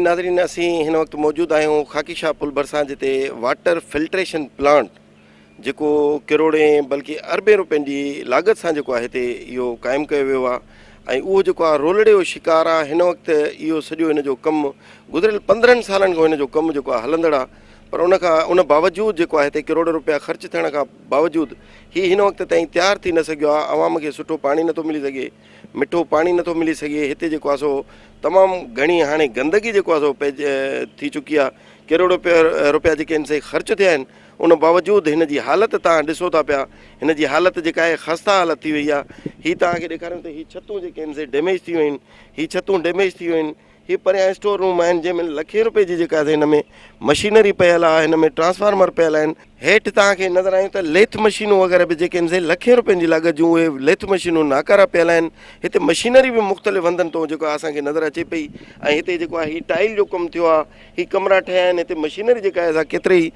नाज़रीन असी हिन वक्त मौजूद आहियूं खाकी शाह पुल भरसां जिते वाटर फिल्ट्रेशन प्लांट जेको करोड़ें बल्कि अरबें रुपयनि जी लागत सां जेको आहे हिते इहो क़ाइमु कयो वियो आहे ऐं उहो जेको आहे रोलड़े जो शिकार आहे। हिन वक़्तु इहो सॼो हिन जो कमु गुज़िरियल 15 सालनि खां हिन जो कमु जेको आहे हलंदड़ आहे, पर उन बावजूदि जेको आहे हिते करोड़ रुपया ख़र्च थियण खां बावजूदि हीउ हिन वक़्त ताईं तयारु थी न सघियो आहे। आवाम खे सुठो पाणी नथो मिली सघे, मिठो पाणी नथो मिली सघे। हिते जेको आहे सो तमामु घणी हाणे गंदगी जेको आहे सो थी चुकी आहे। करोड़ रुपया जेके हिन से ख़र्च थिया आहिनि, उन बावजूदि हिन जी हालत तव्हां ॾिसो था पिया, हिन जी हालत जेका आहे ख़स्ता हालत थी वई आहे। हीअ तव्हांखे ॾेखारियूं त हीअ छतूं जेके आहिनि से डैमेज थी वियूं आहिनि, हीअ छतूं डैमेज थी वियूं आहिनि। हीअ परियां स्टोर रूम आहिनि जंहिंमें लखे रुपए जी जेका आहे हिन में मशीनरी पियल आहे, हिन में ट्रांसफार्मर पियल आहिनि। हेठि तव्हांखे नज़र आयूं त लेथ मशीनूं वग़ैरह बि जेके आहिनि से लखे रुपयनि जी लागत जूं उहे लेथ मशीनूं नाकारा पियल आहिनि। हिते मशीनरी बि मुख़्तलिफ़ हंधनि तो जेको असांखे नज़र अचे पई। ऐं हिते जेको आहे हीअ टाइल जो कमु थियो आहे, हीअ कमरा ठहिया आहिनि। हिते मशीनरी जेका आहे असां केतिरे ई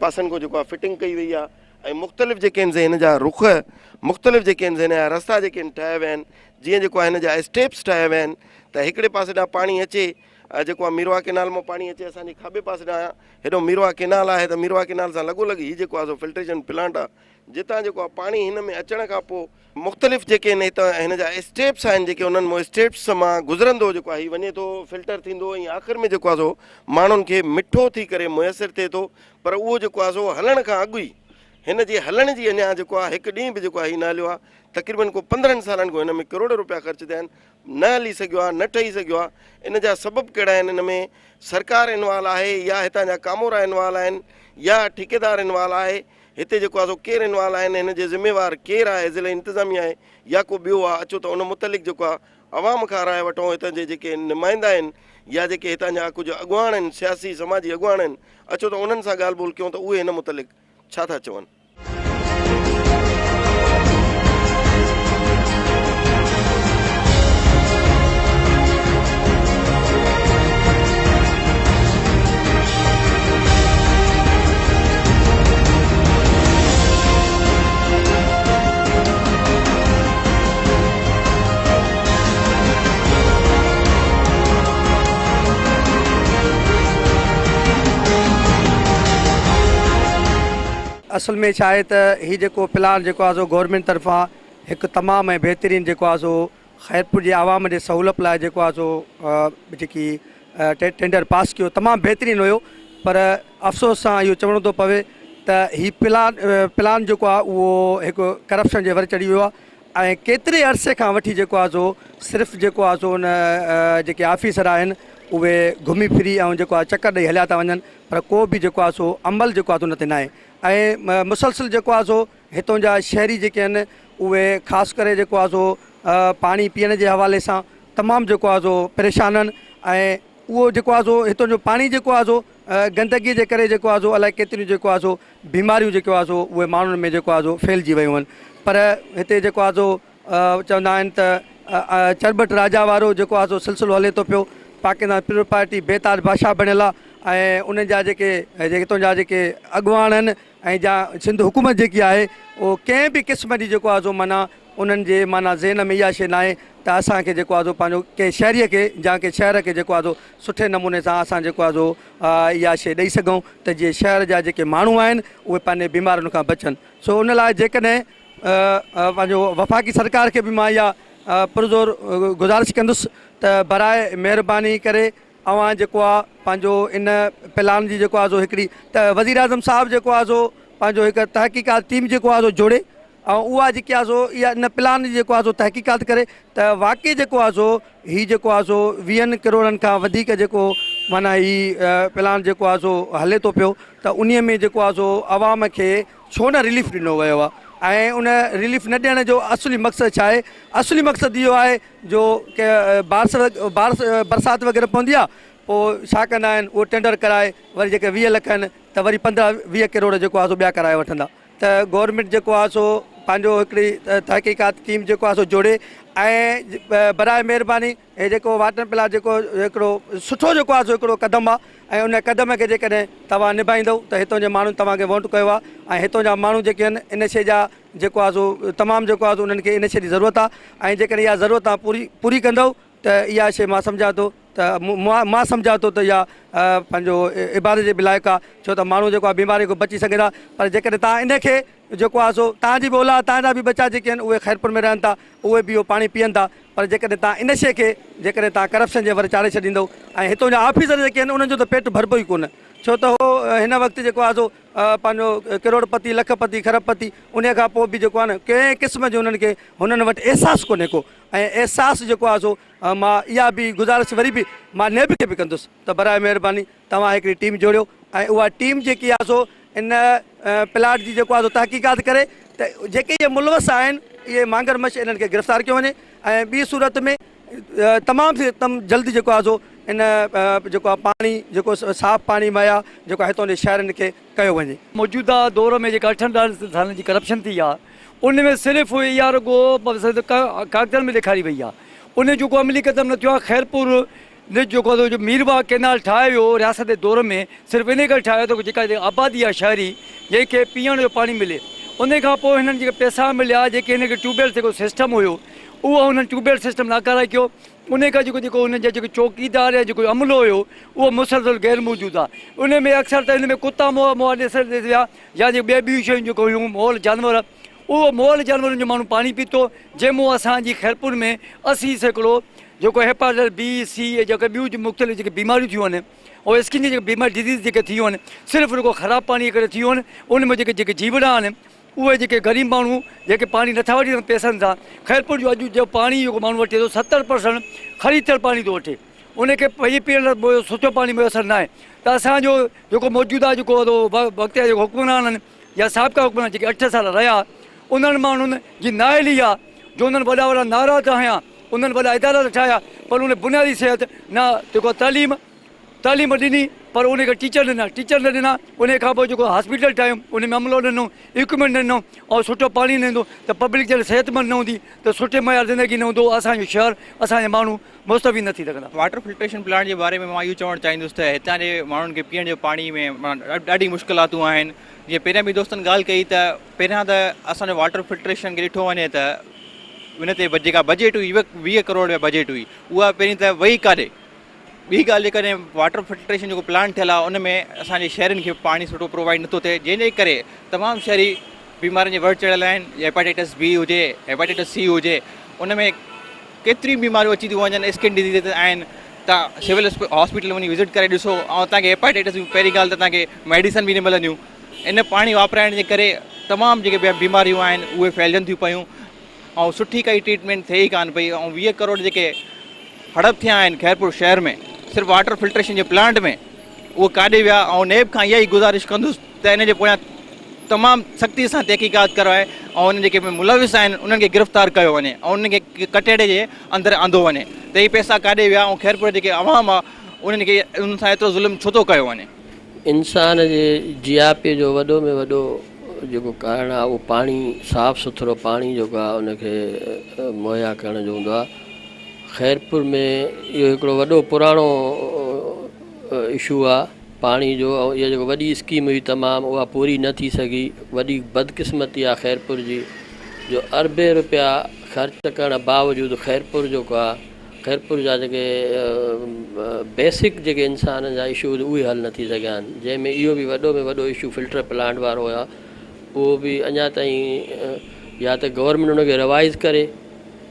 पासनि खां जेको आहे फिटिंग कई वई आहे। ऐं मुख़्तलिफ़ जेके आहिनि से हिन जा रुख, मुख़्तलिफ़ जेके आहिनि से हिन जा रस्ता जेके आहिनि ठाहिया विया आहिनि। जीअं जेको आहे हिन जा स्टेप्स ठाहिया विया आहिनि त हिकिड़े पासे ॾांहुं पाणी अचे, जेको आहे मीरवा केनाल मां पाणी अचे असांजे खाॿे पासे ॾांहुं हेॾो मीरवा केनाल आहे, त मीरवा केनाल सां लॻोलॻि हीअ जेको आहे सो फिल्ट्रेशन प्लांट आहे, जितां जेको आहे पाणी हिन में अचण खां पोइ मुख़्तलिफ़ जेके आहिनि हितां हिन जा स्टेप्स आहिनि, जेके उन्हनि मां स्टेप्स मां गुज़रंदो जेको आहे हीअ वञे थो, फिल्टर थींदो ऐं आख़िर में जेको आहे सो माण्हुनि खे मिठो थी करे मुयसरु थिए थो। पर उहो जेको आहे सो हलण खां अॻु ई हिन जे हलण जी अञा जेको आहे हिकु ॾींहुं बि जेको आहे हीउ न हलियो आहे। तक़रीबन को 15 सालनि खां हिन में करोड़ रुपया ख़र्च थिया आहिनि, न हली सघियो आहे, न ठही सघियो आहे। इन जा सबबु कहिड़ा आहिनि? हिन में सरकार इनवाल आहे, या हितां जा कामोरा इनवाल आहिनि, या ठेकेदार इनवाल आहे। हिते जेको आहे सो केरु इनवाल आहिनि, हिन जे ज़िम्मेवार केरु आहे, ज़िले इंतिज़ामिया आहे या को ॿियो आहे? अचो त उन मुतलिक़ जेको आहे आवाम खां राय वठूं। हितां जे जेके नुमाइंदा आहिनि या जेके हितां जा कुझु अॻुवान आहिनि, सियासी समाजी अॻुवान आहिनि, अचो त उन्हनि सां ॻाल्हि ॿोल कयूं त उहे हिन मुतलिक़ छा था चवनि। असल में छा आहे त हीउ जेको प्लान जेको आहे सो गवर्नमेंट तरफ़ां हिकु तमामु ऐं बहितरीनु जेको आहे सो ख़ैरपुर जे आवाम जे सहूलियत लाइ जेको आहे सो जेकी टेंडर पास कयो, तमामु बहितरीनु हुयो। पर अफ़सोस सां इहो चवणो थो पवे त हीउ प्लान जेको आहे उहो हिकु करप्शन जे वर चढ़ी वियो आहे। ऐं केतिरे अरसे खां वठी जेको आहे सो सिर्फ़ु जेको आहे सो उन जेके ऑफिसर आहिनि उहे घुमी फिरी ऐं जेको आहे चकर ॾेई हलिया था वञनि, पर को बि जेको आहे सो अमल जेको आहे सो न थिए आहे। ऐं मुसलसिल जेको आहे सो हितां जा शहरी जेके आहिनि उहे ख़ासि करे जेको आहे सो पाणी पीअण जे हवाले सां तमामु जेको आहे सो परेशान आहिनि। ऐं उहो जेको आहे सो हितां जो पाणी जेको आहे सो गंदगीअ जे करे जेको आहे सो अलाए केतिरियूं जेको आहे सो बीमारियूं जेको आहे सो उहे माण्हुनि में जेको आहे सो फैलिजी वियूं आहिनि। पर हिते जेको आहे सो चवंदा आहिनि त चरबट राजा वारो जेको आहे सो सिलसिलो हले थो पियो। पाकिस्तान पीपल्स पार्टी बेताज बादशाह बणियल आहे ऐं उन जा जेके हितां जा जेके अॻुवान आहिनि ऐं जा सिंध हुकूमत जेकी आहे उहो कंहिं बि क़िस्म जी जेको आहे सो माना उन्हनि जे माना ज़हन में इहा शइ न आहे त असांखे जेको आहे सो पंहिंजो कंहिं शहरीअ खे या कंहिं शहर खे जेको आहे सो सुठे नमूने सां असां जेको आहे सो इहा शइ ॾेई सघूं त जीअं शहर जा जेके माण्हू आहिनि उहे पंहिंजे बीमारियुनि खां बचनि। सो उन लाइ जेकॾहिं पंहिंजो वफ़ाक़ी सरकार खे बि मां इहा पुरज़ोर गुज़ारिश कंदुसि त बराए महिरबानी करे अवां जेको आहे पंहिंजो इन प्लान जी जेको आहे सो हिकिड़ी त वज़ीर आज़म साहिबु जेको आहे सो पंहिंजो हिकु तहक़ीक़ात टीम जेको आहे सो जोड़े ऐं उहा जेकी आहे सो इहा इन प्लान जी जेको आहे सो तहक़ीक़ात करे त वाक़ई जेको आहे सो हीउ जेको आहे सो 20 करोड़नि खां वधीक जेको माना हीउ प्लान जेको आहे सो हले थो पियो त उन में जेको आहे सो आवाम खे छो न रिलीफ ॾिनो वियो आहे। ऐं उन रिलीफ न ॾियण जो असली मक़सदु छा आहे? असली मक़सदु इहो आहे जो की बरसाति वग़ैरह पवंदी आहे, पोइ छा कंदा आहिनि उहो टेंडर कराए वरी जेके 20 लख आहिनि त वरी 15-20 करोड़ जेको आहे सो ॿिया कराए वठंदा। त गवर्नमेंट जेको आहे सो पंहिंजो हिकिड़ी तहक़ीक़ात टीम जेको आहे सो जोड़े ऐं बराए महिरबानी हे जेको वाटर प्लान जेको हिकिड़ो सुठो जेको आहे सो हिकिड़ो क़दम आहे ऐं उन क़दम खे जेकॾहिं तव्हां निभाईंदव त हितां जे माण्हू तव्हांखे वोट कयो आहे ऐं हितां जा माण्हू जेके आहिनि इन शइ जा जेको आहे सो तमामु जेको आहे सो उन्हनि खे इन शइ जी ज़रूरत आहे। ऐं जेकॾहिं इहा ज़रूरत आहे पूरी कंदव त इहा शइ मां सम्झां थो त मां सम्झां थो त इहा पंहिंजो इबादत जे बि लाइक़ु आहे, छो त माण्हू जेको आहे बीमारी खां बची सघे था। पर जेकॾहिं तव्हां इनखे जेको आहे सो तव्हांजी बि औलाद, तव्हांजा बि बचा जेके आहिनि उहे ख़ैरपुर में रहनि था, उहे बि इहो पाणी पीअनि था। पर जेकॾहिं तव्हां इन शइ खे जेकॾहिं तव्हां करप्शन जे वर चाढ़े छॾींदव, ऐं हितां जा ऑफिसर जेके आहिनि उन्हनि जो त पेट भरबो ई कोन्हे, छो त उहो हिन वक़्तु जेको आहे सो पंहिंजो करोड़पति, लखपति, खरबपति, उन खां पोइ बि जेको आहे न कंहिं क़िस्म जो हुननि वटि अहसासु कोन्हे को। ऐं अहसासु जेको आहे सो मां इहा बि गुज़ारिश वरी बि मां नेब खे बि कंदुसि त बराए महिरबानी तव्हां हिकिड़ी टीम जोड़ियो, ऐं उहा टीम जेकी आहे सो इन प्लाट जी जेको आहे सो तहक़ीक़ात करे त जेके इहे मुलवस आहिनि इहे मांगरमछ इन्हनि खे गिरफ़्तार कयो वञे। ऐं ॿी सूरत में तमामु जल्दी जेको आहे सो इन जेको आहे पाणी जेको साफ़ु पाणी मुहैया जेको आहे हितां जे शहरनि खे कयो वञे। मौजूदा दौर में जेका 8 सालनि जी करप्शन थी आहे उन में सिर्फ़ु इहा रुगो कागज़नि में ॾेखारी वई आहे, उन जेको अमली क़दम न थियो आहे। ख़ैरपुर ने जेको जो मीरवा कैनाल ठाहियो वियो रियासत जे दौर में सिर्फ़ु इन करे ठाहियो अथव जेका आबादी आहे शहरी जंहिंखे पीअण जो पाणी मिले। उन खां पोइ हिननि जेके पैसा मिलिया जेके हिनखे ट्यूबवेल जेको सिस्टम हुयो उहो हुननि ट्यूबवेल सिस्टम नाकारा कयो। उन खां जेको हुन जा जेको चौकीदार या जेको अमलो हुयो उहो मुसलसल गैर मौजूदु आहे। उन में अक्सर त हिन में कुता मुआ ॾिसण विया या जे ॿिए ॿियूं शयूं जेको हुयूं मोल जानवर, उहो मोल जानवरनि जो माण्हू पाणी पीतो जंहिंमो असांजी ख़ैरपुर में 80% जेको हेपाटाइटिस बी, सी जेके ॿियूं मुख़्तलिफ़ जेके बीमारियूं थियूं आहिनि ऐं स्किन जी जेके बीमारी डिज़ीज़ जेके थियूं आहिनि सिर्फ़ु रुगो ख़राबु पाणीअ करे थियूं आहिनि। उन में जेके जीवड़ा आहिनि उहे जेके ग़रीब माण्हू जेके पाणी नथा वठी सघनि पैसनि सां, ख़ैरपुर जो अॼु जो पाणी जेको माण्हू वठे थो 70% ख़रीदल पाणी थो वठे, उनखे पई पीअण लाइ सुठो पाणी मुयसरु न आहे। त असांजो जेको मौजूदा जेको वक़्त जा जेको हुक्मरान आहिनि या साबिक़ा हुक्मरान जेके 8 साल रहिया उन्हनि माण्हुनि जी नाअहली आहे जो उन्हनि वॾा वॾा नारा त हयां, उन्हनि वॾा इदारा ठाहिया, पर उन बुनियादी सिहत न जेको तालीम ॾिनी पर उनखे टीचर न ॾिना। उन खां पोइ जेको हॉस्पिटल ठाहियूं उन में अमलो ॾिनो, इक्विपमेंट ॾिनो ऐं सुठो पाणी न ईंदो त पब्लिक जॾहिं सिहतमंद न हूंदी त सुठे मयार ज़िंदगी न हूंदो, असांजो शहर असांजा माण्हू मुस्तफ़ी न थी सघंदा। वाटर फिल्ट्रेशन प्लांट जे बारे में मां इहो चवणु चाहींदुसि त हितां जे माण्हुनि खे पीअण जो पाणी में ॾाढी मुश्किलातूं आहिनि। जीअं पहिरियां बि दोस्तनि ॻाल्हि कई त पहिरियां त असांजो वाटर फिल्ट्रेशन खे ॾिठो वञे त उन ते जेका बजट हुई 20 करोड़ रुपया बजट हुई उहा पहिरीं त वई कान्हे। ॿी ॻाल्हि जेकॾहिं वाटर फिल्ट्रेशन जेको प्लांट थियल आहे उन में असांजे शहरनि खे पाणी सुठो प्रोवाइड नथो थिए, जंहिंजे करे तमामु शहरी बीमारियुनि जे वड़ चढ़ियल आहिनि। हेपाटाइटिस बी हुजे, हेपाटाइटिस सी हुजे, उन में केतिरियूं बीमारियूं अची थियूं वञनि, स्किन डिज़ीज़ आहिनि। तव्हां सिविल हॉस्पिटल वञी विज़िट करे ॾिसो ऐं तव्हांखे हेपाटाइटिस पहिरीं ॻाल्हि त तव्हांखे मेडिसन बि न मिलंदियूं। इन पाणी वापराइण जे करे तमामु जेके ॿिया बीमारियूं आहिनि उहे फैलजनि थियूं पियूं ऐं सुठी काई ट्रीटमेंट थिए ई कान पई। ऐं 20 करोड़ जेके हड़प थिया आहिनि ख़ैरपुर शहर में सिर्फ़ु वाटर फिल्ट्रेशन जे प्लांट में, उहो काॾे विया। ऐं नेब खां इहा ई गुज़ारिश कंदुसि त इन जे पोयां तमामु सख़्ती सां तहक़ीक़ात कराए ऐं उन जेके मुलविस आहिनि उन्हनि खे गिरफ़्तार कयो वञे ऐं उनखे कटेड़े जे अंदरि आंदो वञे त इहे पैसा काॾे विया ऐं ख़ैरपुर जेके आवाम आहे उन्हनि खे उन्हनि सां एतिरो ज़ुल्म छो थो कयो वञे। इंसान जे जियापे जो वॾो में वॾो जेको कारण आहे उहो पाणी, साफ़ु सुथिरो पाणी जेको आहे उनखे मुहैया करण जो हूंदो आहे। ख़ैरपुर में इहो हिकिड़ो वॾो पुराणो इशू आहे पाणी जो, ऐं इहा जेको वॾी स्कीम हुई तमामु उहा पूरी न थी सघी। वॾी बदकिस्मती आहे ख़ैरपुर जी जो अरबे रुपया ख़र्च करण बावजूदु ख़ैरपुर जेको आहे ख़ैरपुर जा जेके बेसिक जेके इंसान जा इशू उहे हल न थी सघिया आहिनि, जंहिंमें इहो बि वॾो में वॾो इशू फिल्टर प्लांट वारो हुया। उहो बि अञा ताईं या त गवर्नमेंट उनखे रिवाइज़ करे,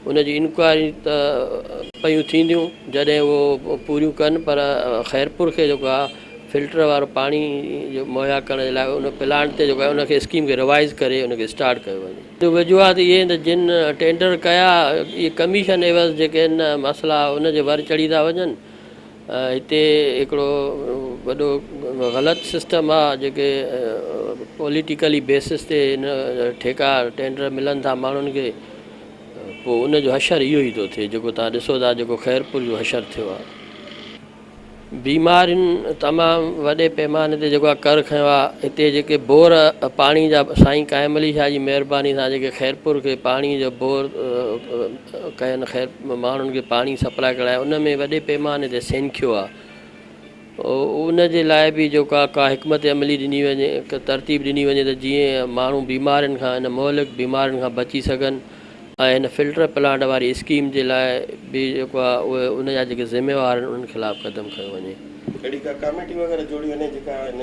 उनजी इंक्वायरी त पयूं थींदियूं जॾहिं उहो पूरियूं कनि, पर ख़ैरपुर खे जेको आहे फिल्टर वारो पाणी जो मुहैया करण जे लाइ उन प्लांट ते जेको आहे उनखे स्कीम खे रिवाइज़ करे उनखे स्टार्ट कयो वञे। वजूहात इहे आहिनि त जिन टेंडर कया इहे कमीशन एवज़ जेके आहिनि मसइला उनजे वर चढ़ी था वञनि। हिते हिकिड़ो वॾो ग़लति सिस्टम आहे जेके पॉलिटिकली बेसिस ते हिन ठेका टेंडर मिलनि था माण्हुनि खे, पोइ उनजो हशर इहो ई थो थिए जेको तव्हां ॾिसो था जेको ख़ैरपुर जो हशर थियो आहे। बीमारियुनि तमामु वॾे पैमाने ते जेको आहे कर खंयो आहे। हिते जेके बोर पाणी जा साईं काइम अली शाह जी महिरबानी सां जेके ख़ैरपुर खे पाणी जो बोर कयनि, ख़ैर माण्हुनि खे पाणी सप्लाई कराए, उन में वॾे पैमाने ते सेनखियो आहे। उन जे लाइ बि जेको आहे का हिकमत अमली ॾिनी वञे, हिकु तरतीब ॾिनी वञे त जीअं माण्हू बीमारियुनि खां, इन मुहलिक बीमारियुनि खां बची सघनि। ऐं हिन फिल्टर प्लांट वारी स्कीम जे लाइ बि जेको आहे उहे उनजा जेके ज़िम्मेवार आहिनि उन्हनि ख़िलाफ़ु क़दम खयो वञे। अहिड़ी का कमेटी वग़ैरह जोड़ी वञे जेका हिन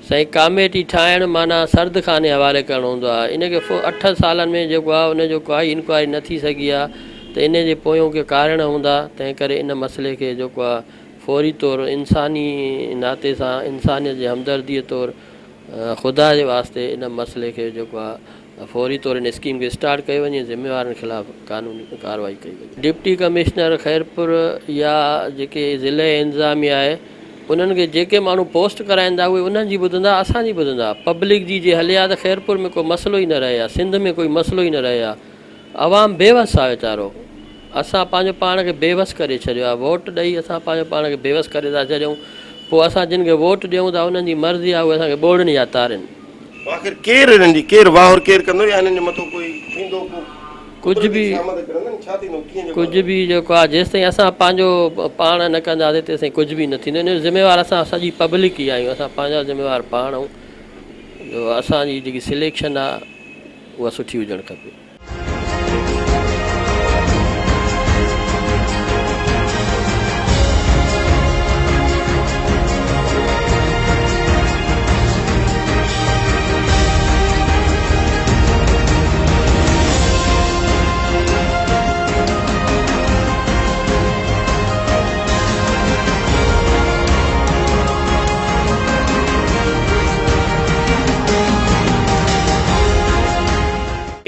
साईं कमेटी ठाहिणु माना सर्द खाने हवाले करणो हूंदो आहे। इनखे 8 सालनि में जेको आहे उनजो काई इंक्वायरी न थी सघी आहे त इन जे पोयों के कारण हूंदा, तंहिं करे इन मसइले खे जेको आहे फौरी तौरु इंसानी नाते सां इंसानियत जे हमदर्दीअ तौरु ख़ुदा जे वास्ते इन मसइले खे जेको आहे फौरी तौरु इन स्कीम खे स्टार्ट कयो वञे, ज़िम्मेवारनि ख़िलाफ़ु कानूनी कार्रवाई कई वञे। डिप्टी कमिश्नर ख़ैरपुर या जेके ज़िले इंतिज़ामिया आहे उन्हनि खे जेके माण्हू पोस्ट कराईंदा उहे उन्हनि जी ॿुधंदा, असांजी ॿुधंदा। पब्लिक जी जे हले आहे त ख़ैरपुर में को मसइलो ई न रहे आहे, सिंध में कोई मसइलो ई न रहे आहे। आवाम बेवस आहे वीचारो, असां पंहिंजो पाण खे बेवस करे छॾियो आहे। वोट ॾेई असां पंहिंजो पाण खे बेवस करे था छॾियूं, पोइ असां जिन खे वोट ॾियूं था उन्हनि जी मर्ज़ी आहे उहे असांखे ॿोड़नि या तारनि। आख़िर केरु हिननि जी केरु वाह और केरु कंदो या हिननि जे मथां कोई थींदो कुझु बि छा थींदो कीअं कुझु बि जेको आहे जेसिताईं असां पंहिंजो पाण न कंदासीं तेसिताईं कुझु बि न थींदो। इन जो ज़िम्मेवार असां सॼी पब्लिक ई आहियूं, असां पंहिंजा ज़िम्मेवार पाण आहियूं। जो असांजी जेकी सिलेक्शन आहे उहा सुठी हुजणु खपे।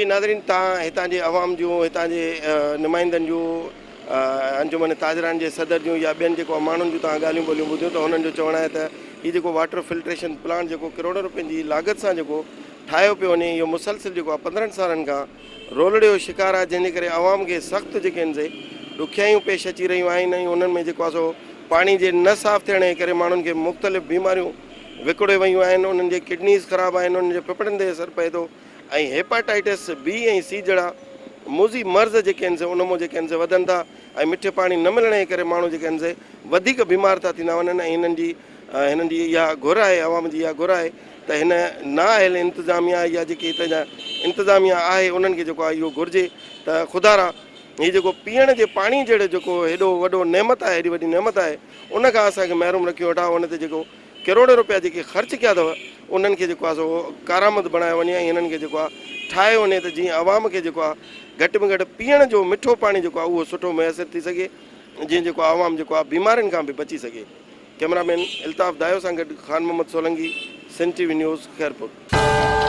नाज़रीन, तव्हां हितां जे अवाम जूं हितां जे नुमाइंदनि जूं अंजुमन ताजरान जे सदर जूं या ॿियनि जेको माण्हुनि जूं तव्हां ॻाल्हियूं ॿोलियूं ॿुधियूं त हुननि जो चवणु आहे त हीउ जेको वाटर फिल्ट्रेशन प्लांट जेको करोड़ रुपयनि जी लाॻत सां जेको ठाहियो पियो वञे, इहो मुसलसिल जेको आहे 15 सालनि खां रोलड़े जो शिकार आहे, जंहिंजे करे अवाम खे सख़्तु जेके आहिनि से ॾुखियायूं पेश अची रहियूं आहिनि। ऐं उन्हनि में जेको आहे सो पाणी जे न साफ़ थियण जे करे माण्हुनि खे मुख़्तलिफ़ बीमारियूं विकिणे वियूं आहिनि, उन्हनि जे किडनीज़ ख़राबु आहिनि, उन्हनि जे फेफड़नि ते असरु पए थो ऐं हेपाटाइटिस बी ऐं सी जहिड़ा मुज़ी मर्ज़ जेके आहिनि से उन मां जेके आहिनि से वधनि था ऐं मिठे पाणी न मिलण जे करे माण्हू जेके आहिनि से वधीक बीमार था थींदा वञनि। ऐं हिननि जी इहा घुर आहे, अवाम जी इहा घुर आहे त हिन नाअहल इंतिज़ामिया या जेके हिते जा इंतिज़ामिया आहे उन्हनि खे जेको आहे इहो घुरिजे त ख़ुदारा हीउ जेको पीअण जे पाणी जहिड़ो जेको हेॾो वॾो नेमत आहे, हेॾी वॾी नेमत आहे, उनखां असांखे महिरूम रखियो वेठा। उन ते जेको करोड़ रुपया जेके ख़र्चु कया अथव उन्हनि खे जेको आहे सो कारामद बणायो वञे ऐं हिननि खे जेको आहे ठाहे वञे त जीअं अवाम खे जेको आहे घटि में घटि पीअण जो मिठो पाणी जेको आहे उहो सुठो मुयसरु थी सघे, जीअं जेको आवाम जेको आहे बीमारियुनि खां बि बची सघे। कैमरामैन इल्ताफ़ दायो सां गॾु ख़ान मोहम्मद सोलंगी, सिंध TV न्यूज़, ख़ैरपुर।